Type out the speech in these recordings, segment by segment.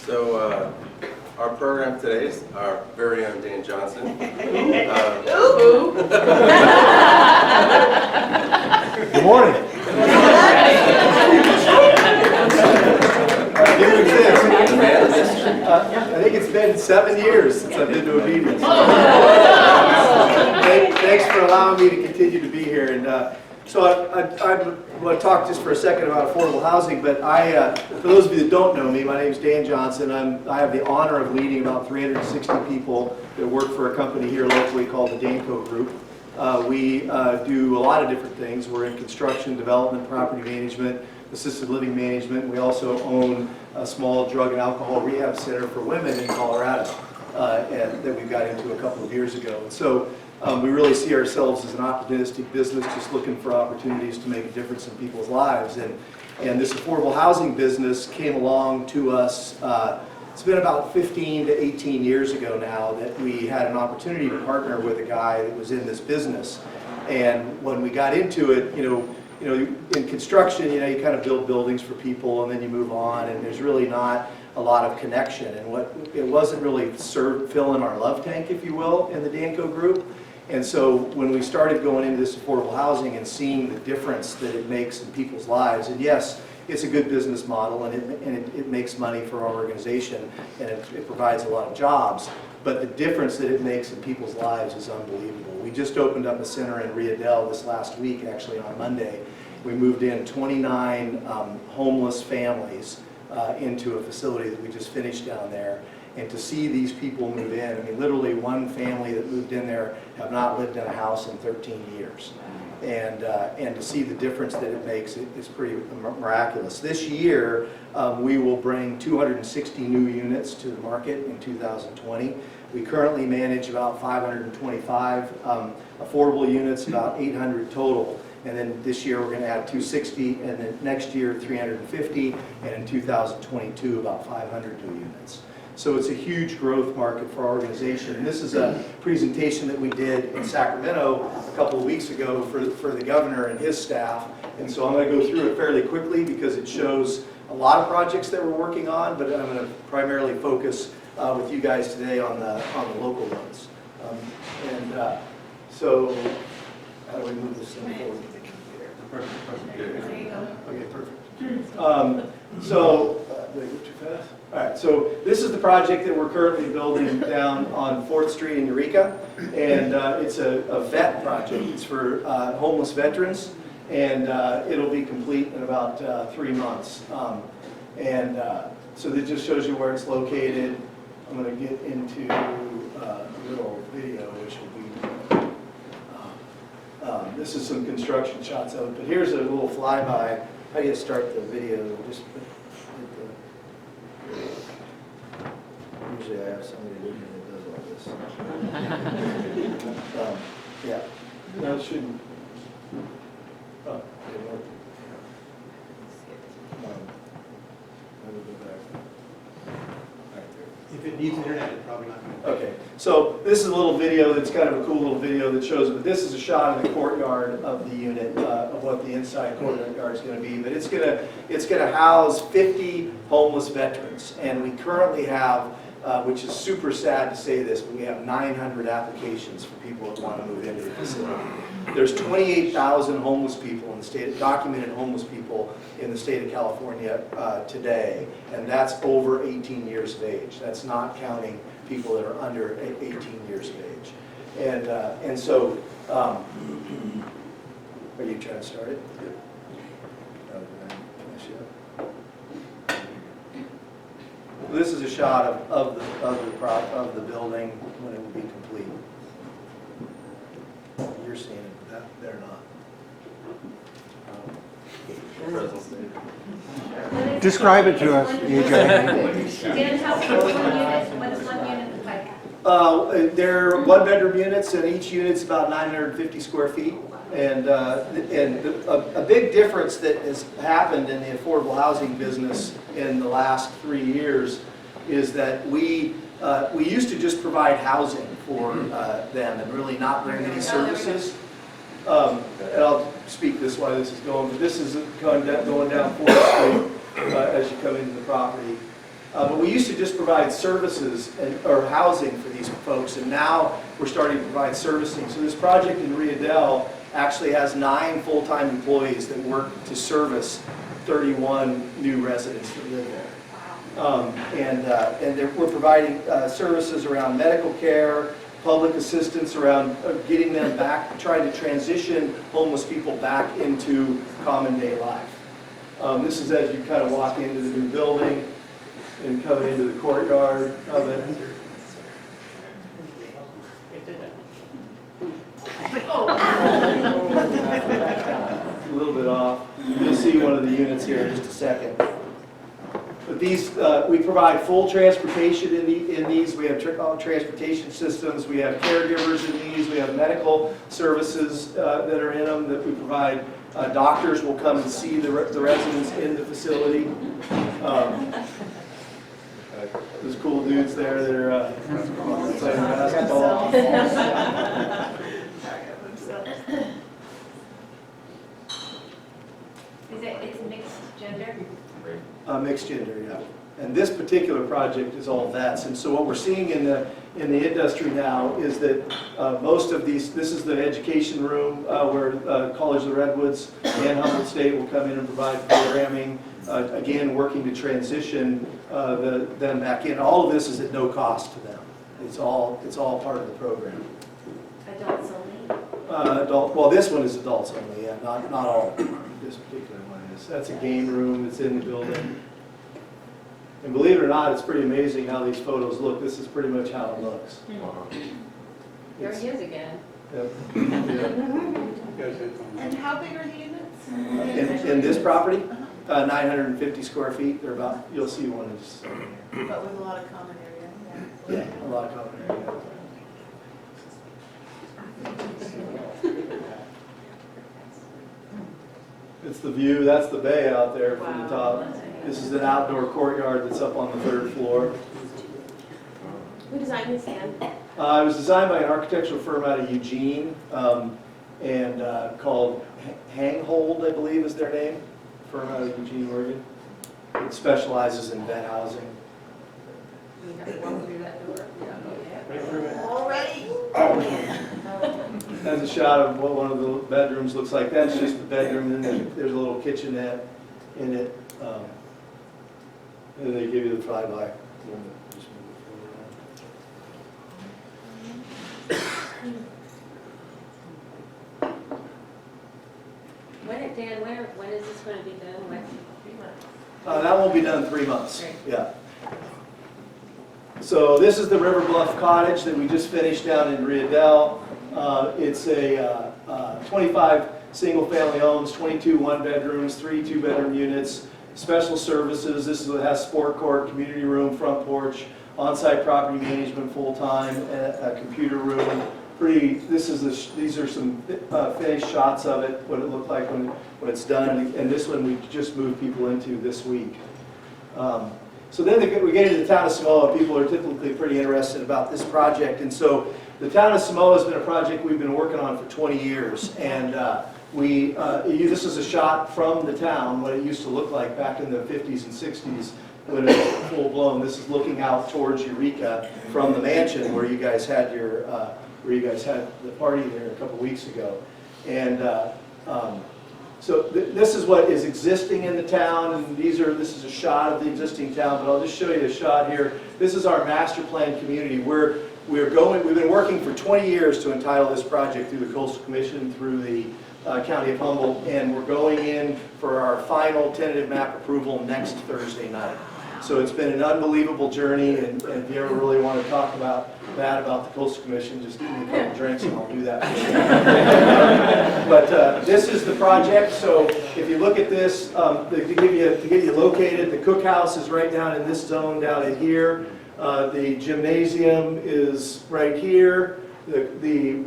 So our program today is our very own Dan Johnson. Good morning. I think it's been 7 years since I've been to a meeting. Thanks for allowing me to continue to be here. And so I want to talk just for a second about affordable housing, but for those of you that don't know me, my name is Dan Johnson. I have the honor of leading about 360 people that work for a company here locally called the DANCO Group. We do a lot of different things. We're in construction, development, property management, assisted living management. We also own a small drug and alcohol rehab center for women in Colorado and that we got into a couple of years ago. And so we really see ourselves as an opportunistic business just looking for opportunities to make a difference in people's lives. And this affordable housing business came along to us, it's been about 15 to 18 years ago now that we had an opportunity to partner with a guy that was in this business. And when we got into it, in construction, you kind of build buildings for people and then you move on, and there's really not a lot of connection. And it wasn't really filling our love tank, if you will, in the DANCO Group. And so when we started going into this affordable housing and seeing the difference that it makes in people's lives, and yes, it's a good business model and it makes money for our organization and it provides a lot of jobs, but the difference that it makes in people's lives is unbelievable. We just opened up a center in Riadel this last week, actually on Monday. We moved in 29 homeless families into a facility that we just finished down there. And to see these people move in, I mean, literally one family that moved in there have not lived in a house in 13 years. And to see the difference that it makes, it's pretty miraculous. This year, we will bring 260 new units to the market in 2020. We currently manage about 525 affordable units, about 800 total. And then this year we're going to add 260, and then next year 350, and in 2022 about 500 new units. So it's a huge growth market for our organization. And this is a presentation that we did in Sacramento a couple of weeks ago for the governor and his staff. And so I'm going to go through it fairly quickly because it shows a lot of projects that we're working on, but I'm going to primarily focus with you guys today on the local ones. So how do we move this thing forward? Okay, perfect. Did I go too fast? All right, so this is the project that we're currently building down on 4th Street in Eureka, and it's a vet project. It's for homeless veterans, and it'll be complete in about 3 months. So that just shows you where it's located. I'm going to get into a little video, which will be, this is some construction shots of it, but here's a little flyby. How do you start the video? Just usually I have somebody with me that does all this. Yeah, no, it shouldn't. Oh, it didn't work. I will go back. If it needs internet, it's probably not going to. Okay, so this is a little video that's kind of a cool little video that shows, but this is a shot of the courtyard of the unit, of what the inside courtyard is going to be. But it's going to house 50 homeless veterans, and we currently have, which is super sad to say this, but we have 900 applications for people that want to move into the facility. There's 28,000 homeless people in the state, documented homeless people in the state of California today, and that's over 18 years of age. That's not counting people that are under 18 years of age. And so, are you trying to start it? This is a shot of the building when it will be complete. You're seeing it, but they're not. Describe it to us, EJ. Dan, how many units? What does one unit look like? They're one-bedroom units, and each unit's about 950 square feet. And a big difference that has happened in the affordable housing business in the last 3 years is that we used to just provide housing for them and really not bring any services. And I'll speak this while this is going, but this is going down 4th Street as you come into the property. But we used to just provide services or housing for these folks, and now we're starting to provide servicing. So this project in Riedel actually has 9 full-time employees that work to service 31 new residents that live there. We're providing services around medical care, public assistance around getting them back, trying to transition homeless people back into common day life. This is as you kind of walk into the new building and come into the courtyard of it. A little bit off. You'll see one of the units here in just a second. But these, we provide full transportation in these. We have transportation systems. We have caregivers in these. We have medical services that are in them that we provide. Doctors will come and see the residents in the facility. There's cool dudes there that are playing basketball. It's mixed gender? Mixed gender, yeah. And this particular project is all vets. And so what we're seeing in the industry now is that most of these, this is the education room where College of the Redwoods and Humboldt State will come in and provide programming, again, working to transition them back in. All of this is at no cost to them. It's all part of the program. Adults only? Well, this one is adults only, yeah, not all. This particular one is. That's a game room that's in the building. And believe it or not, it's pretty amazing how these photos look. This is pretty much how it looks. There he is again. Yep. And how big are the units? In this property, 950 square feet. They're about, you'll see one is. But with a lot of common area. Yeah, a lot of common area. It's the view, that's the bay out there from the top. This is an outdoor courtyard that's up on the 3rd floor. Who designed this, Dan? It was designed by an architectural firm out of Eugene, and called Hanghold, I believe is their name, firm out of Eugene, Oregon. It specializes in vet housing. We have to walk through that door. Already? That's a shot of what one of the bedrooms looks like. That's just the bedroom, and then there's a little kitchenette in it. And they give you the flyby. Dan, when is this going to be done? What? 3 months. That won't be done in 3 months. Great. Yeah. So this is the River Bluff Cottage that we just finished down in Riedel. It's a 25 single-family homes, 22 one-bedrooms, 3 two-bedroom units, special services. This is what has sport court, community room, front porch, on-site property management full-time, a computer room. These are some finished shots of it, what it looked like when it's done. And this one we just moved people into this week. So then we get into the town of Samoa. People are typically pretty interested about this project. And so the town of Samoa has been a project we've been working on for 20 years. And this is a shot from the town, what it used to look like back in the 50s and 60s when it was full blown. This is looking out towards Eureka from the mansion where you guys had the party there a couple weeks ago. And this is what is existing in the town, and this is a shot of the existing town, but I'll just show you a shot here. This is our master plan community. We've been working for 20 years to entitle this project through the Coastal Commission, through the County of Humboldt, and we're going in for our final tentative map approval next Thursday night. So it's been an unbelievable journey, and if you ever really want to talk about the Coastal Commission, just give me a couple drinks and I'll do that. But this is the project. So if you look at this, to get you located, the cookhouse is right down in this zone down in here. The gymnasium is right here. The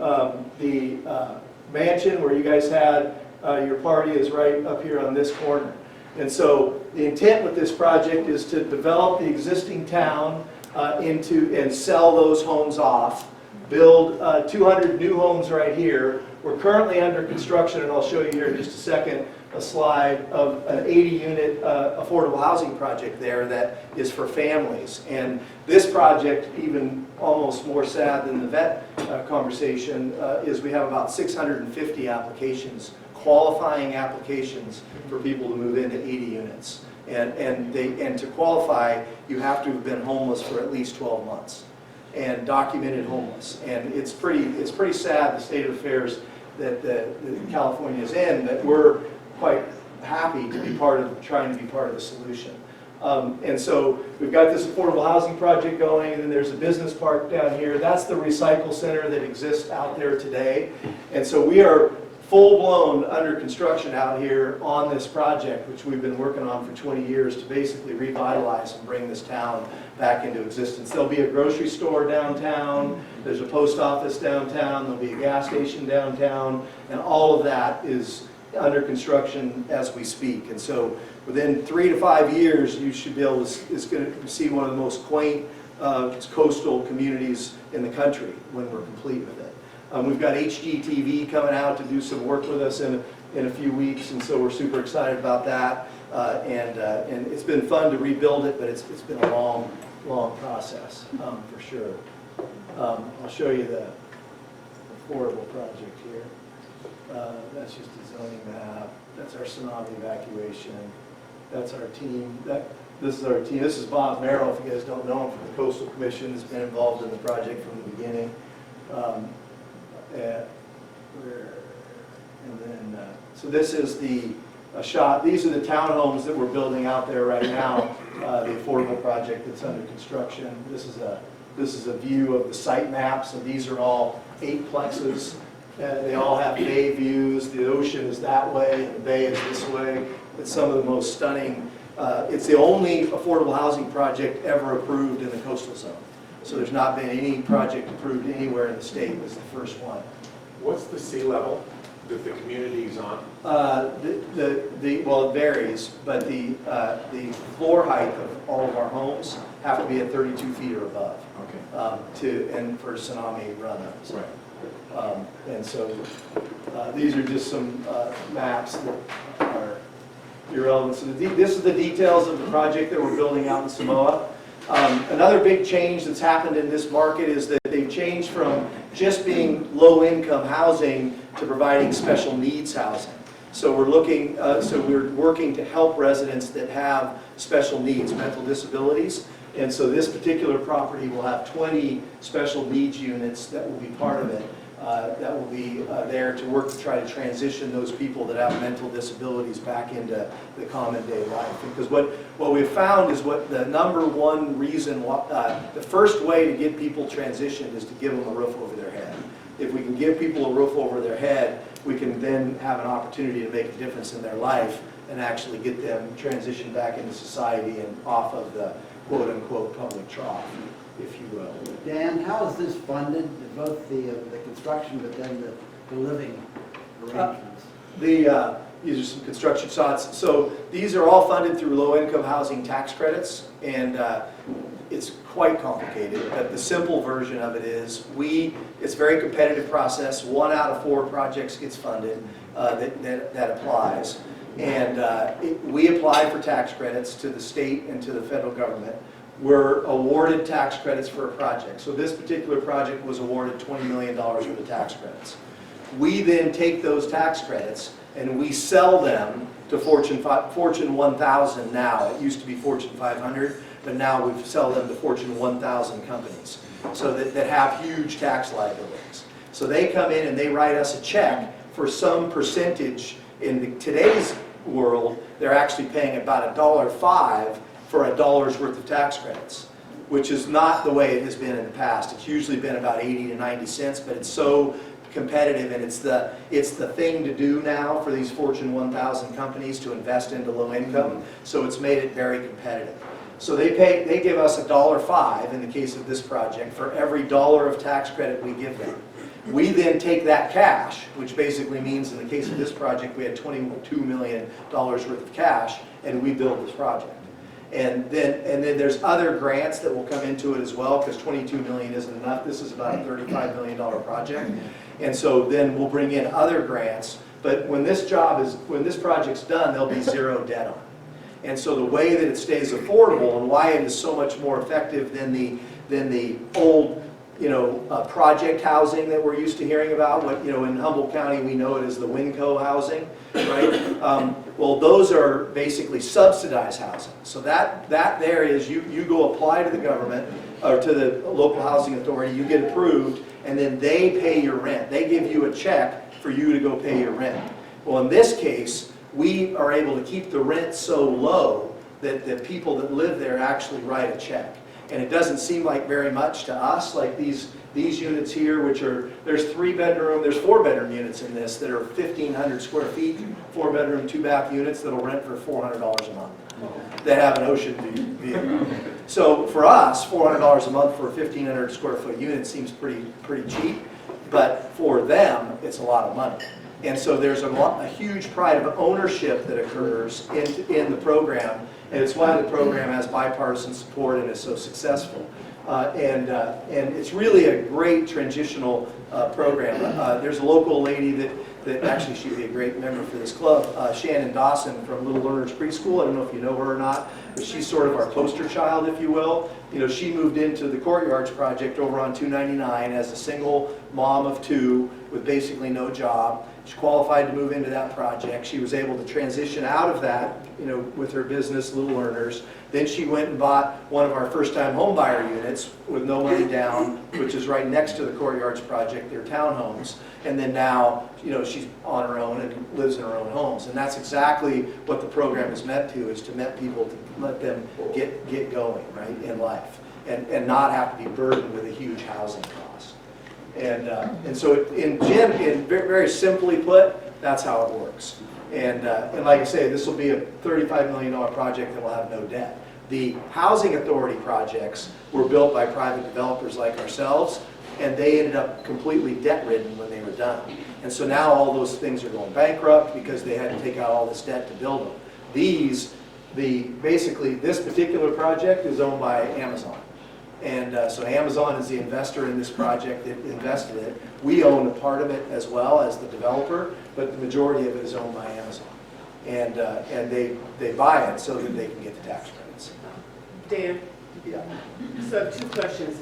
mansion where you guys had your party is right up here on this corner. And so the intent with this project is to develop the existing town and sell those homes off, build 200 new homes right here. We're currently under construction, and I'll show you here in just a second, a slide of an 80-unit affordable housing project there that is for families. And this project, even almost more sad than the vet conversation, is we have about 650 applications, qualifying applications for people to move into 80 units. And to qualify, you have to have been homeless for at least 12 months and documented homeless. And it's pretty sad, the state of affairs that California is in, that we're quite happy to be trying to be part of the solution. And so we've got this affordable housing project going, and then there's a business park down here. That's the recycle center that exists out there today. And so we are full-blown under construction out here on this project, which we've been working on for 20 years to basically revitalize and bring this town back into existence. There'll be a grocery store downtown, there's a post office downtown, there'll be a gas station downtown, and all of that is under construction as we speak. And so within 3 to 5 years, you should be able to, it's going to see one of the most quaint coastal communities in the country when we're complete with it. We've got HGTV coming out to do some work with us in a few weeks, and so we're super excited about that. And it's been fun to rebuild it, but it's been a long process for sure. I'll show you the affordable project here. That's just a zoning map. That's our tsunami evacuation. That's our team. This is our team. This is Bob Merrill, if you guys don't know him, from the Coastal Commission. Has been involved in the project from the beginning. So this is the shot. These are the townhomes that we're building out there right now. The affordable project that's under construction. This is a view of the site map. So these are all 8-plexes. They all have bay views. The ocean is that way, and the bay is this way. It's some of the most stunning. It's the only affordable housing project ever approved in the coastal zone. So there's not been any project approved anywhere in the state. It was the first one. What's the sea level that the community is on? Well, it varies, but the floor height of all of our homes have to be at 32 feet or above. Okay. And for tsunami run-ups. Right. And so these are just some maps that are irrelevant. So this is the details of the project that we're building out in Samoa. Another big change that's happened in this market is that they've changed from just being low-income housing to providing special needs housing. So we're working to help residents that have special needs, mental disabilities. And so this particular property will have 20 special needs units that will be part of it. That will be there to work to try to transition those people that have mental disabilities back into the common day life. Because what we've found is what the number one reason, the first way to get people transitioned is to give them a roof over their head. If we can give people a roof over their head, we can then have an opportunity to make a difference in their life and actually get them transitioned back into society and off of the quote-unquote public trough, if you will. Dan, how is this funded, both the construction but then the living arrangements? These are some construction shots. So these are all funded through low-income housing tax credits, and it's quite complicated, but the simple version of it is it's a very competitive process. 1 out of 4 projects gets funded that applies. And we apply for tax credits to the state and to the federal government. We're awarded tax credits for a project. So this particular project was awarded $20 million worth of tax credits. We then take those tax credits and we sell them to Fortune 1000 now. It used to be Fortune 500, but now we sell them to Fortune 1000 companies so that have huge tax liabilities. So they come in and they write us a check for some percentage. In today's world, they're actually paying about $1.05 for $1 worth of tax credits, which is not the way it has been in the past. It's usually been about 80 to 90 cents, but it's so competitive, and it's the thing to do now for these Fortune 1000 companies to invest into low income, so it's made it very competitive. So they give us $1.05 in the case of this project for every $1 of tax credit we give them. We then take that cash, which basically means in the case of this project we had $22 million worth of cash, and we build this project. And then there's other grants that will come into it as well, because $22 million isn't enough. This is about a $35 million project. And so then we'll bring in other grants But when this project's done, there'll be zero debt on it. And so the way that it stays affordable and why it is so much more effective than the old, project housing that we're used to hearing about. What, in Humboldt County, we know it as the Winco housing, right? Well, those are basically subsidized housing. So that there is, you go apply to the government or to the local housing authority, you get approved, and then they pay your rent. They give you a check for you to go pay your rent. Well, in this case, we are able to keep the rent so low that the people that live there actually write a check. And it doesn't seem like very much to us, like these units here, which are, there's 4-bedroom units in this that are 1,500 square feet, 4-bedroom, 2-bath units that'll rent for $400 a month. That have an ocean view. So for us, $400 a month for a 1,500 square foot unit seems pretty cheap, but for them, it's a lot of money. And so there's a huge pride of ownership that occurs in the program, and it's why the program has bipartisan support and is so successful. And it's really a great transitional program. There's a local lady that actually she'd be a great member for this club, Shannon Dawson from Little Learners Preschool. I don't know if you know her or not, but she's sort of our poster child, if you will. She moved into the Courtyards project over on 299 as a single mom of 2 with basically no job. She qualified to move into that project. She was able to transition out of that, with her business, Little Learners. Then she went and bought one of our first-time home buyer units with no money down, which is right next to the Courtyards project, their townhomes. And then now, she's on her own and lives in her own homes. And that's exactly what the program is meant to, is to let people, to let them get going, right, in life. And not have to be burdened with a huge housing cost. And so very, very simply put, that's how it works. And like I say, this will be a $35 million project that will have no debt. The housing authority projects were built by private developers like ourselves, and they ended up completely debt-ridden when they were done. And so now all those things are going bankrupt because they had to take out all this debt to build them. Basically, this particular project is owned by Amazon. And so Amazon is the investor in this project that invested it. We own a part of it as well as the developer, but the majority of it is owned by Amazon. And they buy it so that they can get the tax credits. Dan, Yeah. so I have 2 questions.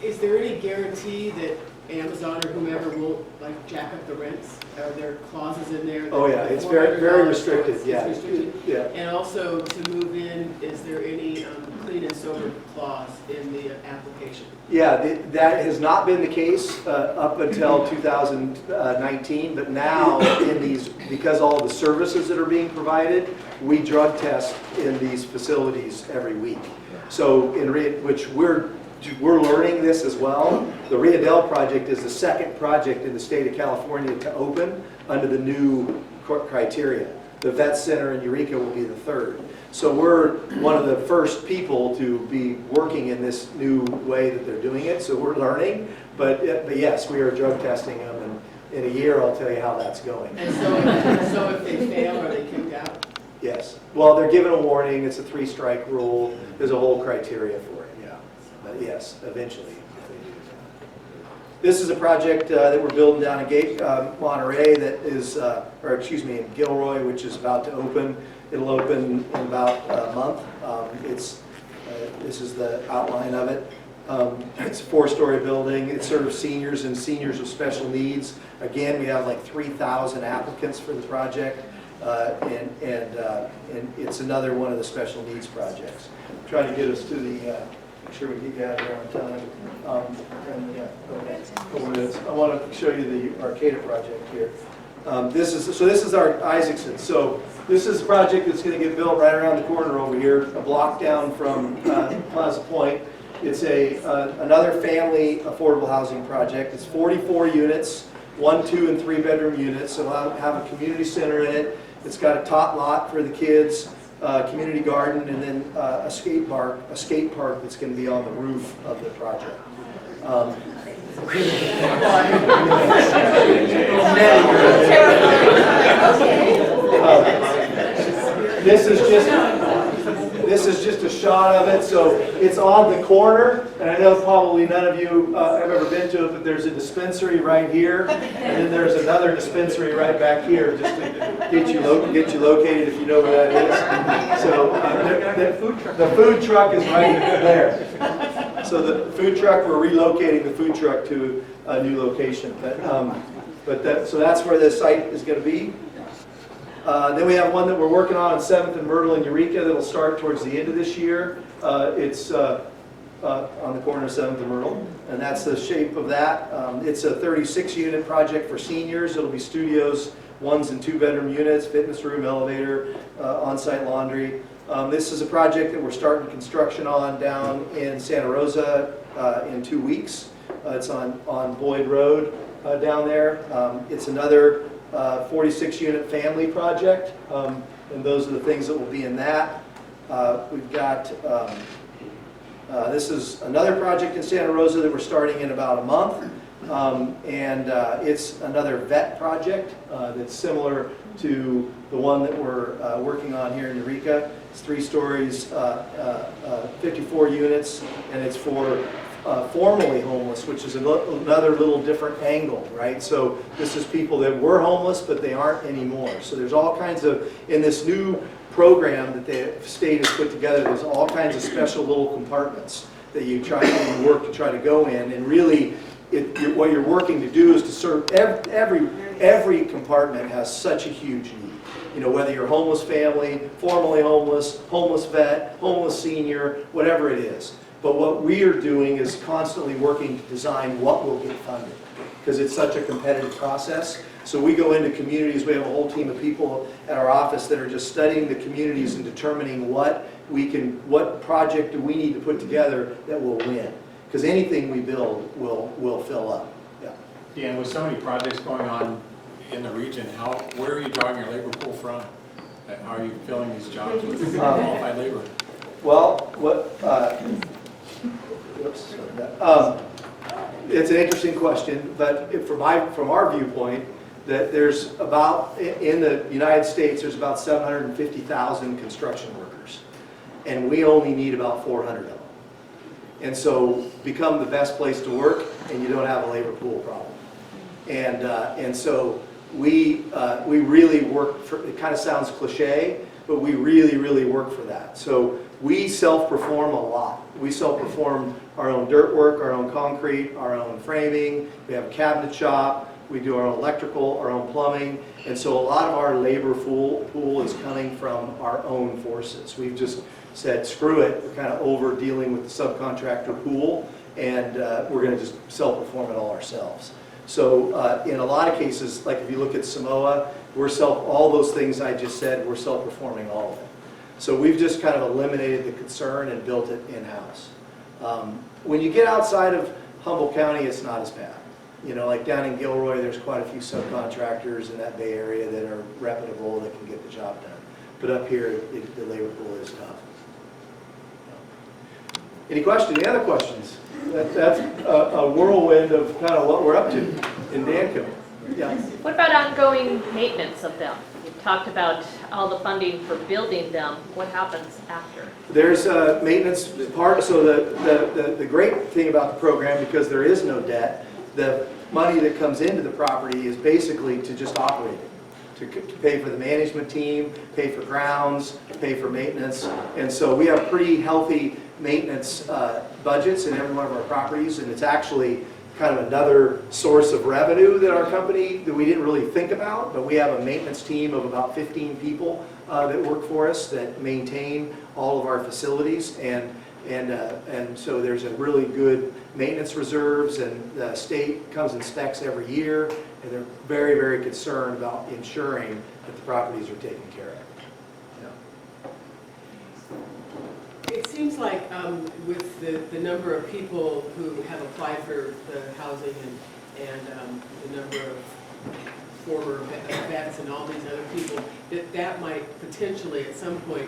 Is there any guarantee that Amazon or whomever will jack up the rents? Are there clauses in there? Oh yeah, it's very, very restricted. Yeah. It's restricted? Yeah. And also to move in, is there any clean and sober clause in the application? Yeah, that has not been the case up until 2019, but now because all the services that are being provided, we drug test in these facilities every week. So which we're learning this as well. The Riadel project is the second project in the state of California to open under the new criteria. The Vet Center in Eureka will be the third. So we're one of the first people to be working in this new way that they're doing it. So we're learning, but yes, we are drug testing them, and in a year I'll tell you how that's going. And so if they fail, are they kicked out? Yes. Well, they're given a warning. It's a 3-strike rule. There's a whole criteria for it. Yeah. But yes, eventually. This is a project that we're building down in Monterey that is, in Gilroy, which is about to open. It'll open in about a month. This is the outline of it. It's a 4-story building. It serves seniors and seniors with special needs. Again, we have like 3,000 applicants for the project, and it's another one of the special needs projects. I'm trying to get us to the. Make sure we get out here on time. I want to show you the Arcata project here. This is our Isaacson. So this is a project that's going to get built right around the corner over here, a block down from Plaza Point. It's another family affordable housing project. It's 44 units, 1, 2, and 3-bedroom units. So it'll have a community center in it. It's got a top lot for the kids, community garden, and then a skate park that's going to be on the roof of the project. This this is just a shot of it. So it's on the corner, and I know probably none of you have ever been to it, but there's a dispensary right here, and then there's another dispensary right back here, just to get you located if you know where that is. So the food truck is right there. So the food truck, we're relocating the food truck to a new location. So that's where this site is going to be. Then we have one that we're working on 7th and Myrtle in Eureka that'll start towards the end of this year. It's on the corner of 7th and Myrtle, and that's the shape of that. It's a 36-unit project for seniors. It'll be studios, 1 and 2 bedroom units, fitness room, elevator, on-site laundry. This is a project that we're starting construction on down in Santa Rosa in 2 weeks. It's on Boyd Road down there. It's another 46-unit family project, and those are the things that will be in that. We've got, this is another project in Santa Rosa that we're starting in about a month, and it's another vet project that's similar to the one that we're working on here in Eureka. It's 3 stories, 54 units, and it's for formerly homeless, which is another little different angle, right? So this is people that were homeless, but they aren't anymore. So there's all kinds of, in this new program that the state has put together, there's all kinds of special little compartments that you work to try to go in. And really, what you're working to do is to serve every compartment has such a huge need. You know, whether you're a homeless family, formerly homeless, homeless vet, homeless senior, whatever it is. But what we are doing is constantly working to design what will get funded, because it's such a competitive process. So we go into communities, we have a whole team of people at our office that are just studying the communities and determining what project do we need to put together that will win. Because anything we build will fill up. Yeah. Dan, with so many projects going on in the region, where are you drawing your labor pool from? How are you filling these jobs with qualified labor? Well, it's an interesting question, but from our viewpoint, that there's about, in the United States, there's about 750,000 construction workers, and we only need about 400 of them. And so become the best place to work, and you don't have a labor pool problem. And so we really work for, it kind of sounds cliche, but we really work for that. So we self-perform a lot. We self-perform our own dirt work, our own concrete, our own framing. We have a cabinet shop. We do our own electrical, our own plumbing. And so a lot of our labor pool is coming from our own forces. We've just said, screw it. We're kind of over dealing with the subcontractor pool, and we're going to just self-perform it all ourselves. So in a lot of cases, like if you look at Samoa, all those things I just said, we're self-performing all of it. So we've just kind of eliminated the concern and built it in-house. When you get outside of Humboldt County, it's not as bad. You know, like down in Gilroy, there's quite a few subcontractors in that Bay Area that are reputable, that can get the job done. But up here, the labor pool is tough. Any questions? Any other questions? That's a whirlwind of kind of what we're up to in DANCO. Yeah. What about ongoing maintenance of them? You talked about all the funding for building them. What happens after? There's a maintenance part. So the great thing about the program, because there is no debt, the money that comes into the property is basically to just operate it. To pay for the management team, pay for grounds, pay for maintenance. And so we have pretty healthy maintenance budgets in every one of our properties, and it's actually kind of another source of revenue that our company, that we didn't really think about, but we have a maintenance team of about 15 people that work for us that maintain all of our facilities, and so there's a really good maintenance reserves, and the state comes and inspects every year, and they're very concerned about ensuring that the properties are taken care of. It seems like with the number of people who have applied for the housing and the number of former vets and all these other people, that might potentially at some point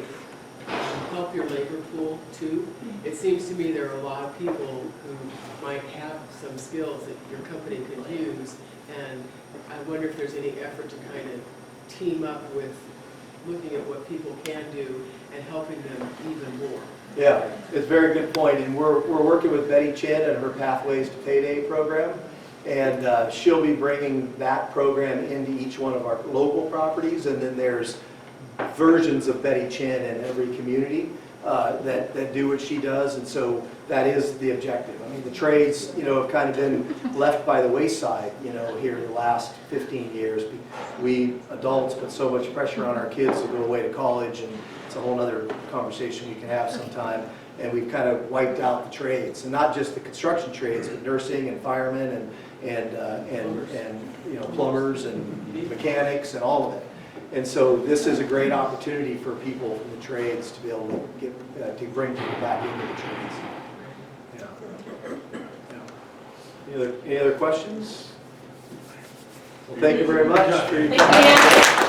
help your labor pool too. It seems to me there are a lot of people who might have some skills that your company could use, and I wonder if there's any effort to kind of team up with looking at what people can do and helping them even more. Yeah, it's a very good point, and we're working with Betty Chin and her Pathways to Payday program, and she'll be bringing that program into each one of our local properties, and then there's versions of Betty Chin in every community that do what she does, and so that is the objective. I mean, the trades, have kind of been left by the wayside, here the last 15 years. We adults put so much pressure on our kids to go away to college, and it's a whole other conversation we can have sometime, and we've kind of wiped out the trades, and not just the construction trades, but nursing and firemen and plumbers and mechanics and all of it. And so this is a great opportunity for people from the trades to be able to get to bring people back into the trades. Yeah. Any other questions? Well, thank you very much for your time. Thank you.